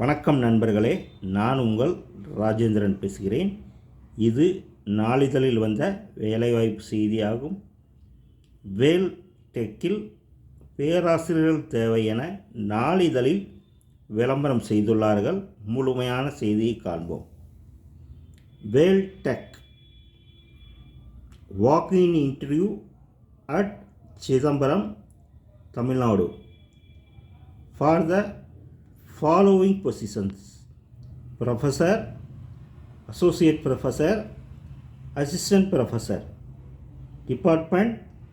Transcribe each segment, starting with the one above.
வணக்கம் நண்பர்களே, நான் உங்கள் ராஜேந்திரன் பேசுகிறேன். இது நாளிதழில் வந்த வேலைவாய்ப்பு செய்தியாகும். வேல் டெக்கில் பேராசிரியர்கள் தேவை என நாளிதழில் விளம்பரம் செய்துள்ளார்கள். முழுமையான செய்தியை காண்போம். Vel Tech walk in interview at Chidambaram, Tamil Nadu for the following positions: Professor, Associate Professor, Assistant Professor, Department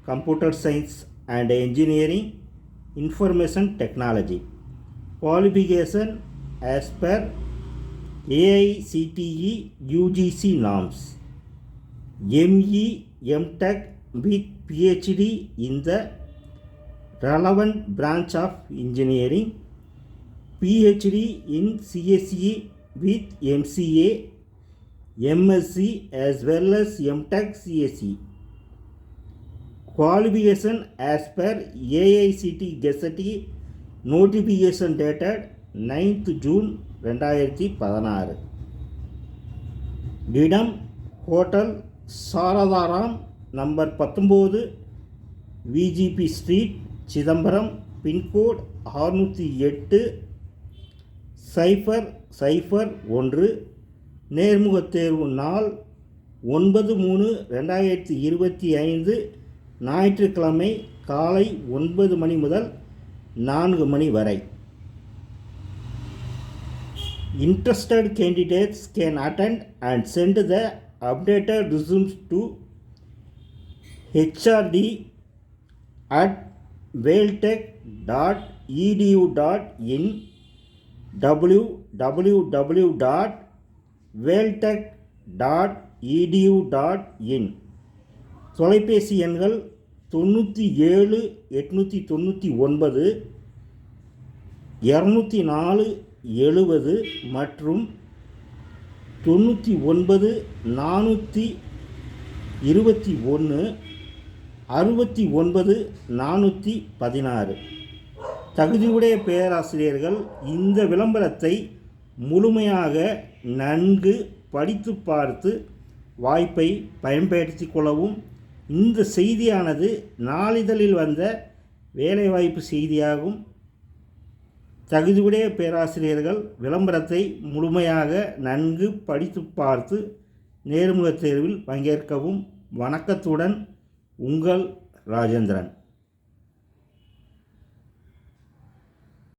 Computer Science and Engineering, Information Technology. Qualification as per AICTE UGC norms. ME MTech with PhD in the relevant branch of engineering. PhD in CSE with MCA, MSc as well as MTech CSE. Qualification as per AICTE Gazette notification dated 9th June 2016. இடம் hotel Saradharam, number 19, VGP street, Chidambaram, pincode 608-001. நேர்முகத் தேர்வு நாள் 9/3/2025, ஞாயிற்றுக்கிழமை காலை 9 மணி முதல் 4 மணி வரை. Interested candidates can attend and send the updated resumes to hrd@veltech.edu.in, www.veltech.edu.in. தொலைபேசி எண்கள் 97 899 204 70 மற்றும் 99 421 69 416. தகுதியுடைய பேராசிரியர்கள் இந்த விளம்பரத்தை முழுமையாக நன்கு படித்து பார்த்து வாய்ப்பை பயன்படுத்திக் கொள்ளவும். இந்த செய்தியானது நாளிதழில் வந்த வேலைவாய்ப்பு செய்தியாகும். தகுதியுடைய பேராசிரியர்கள் விளம்பரத்தை முழுமையாக நன்கு படித்து பார்த்து நேர்முகத் தேர்வில் பங்கேற்கவும். வணக்கத்துடன் உங்கள் ராஜேந்திரன்.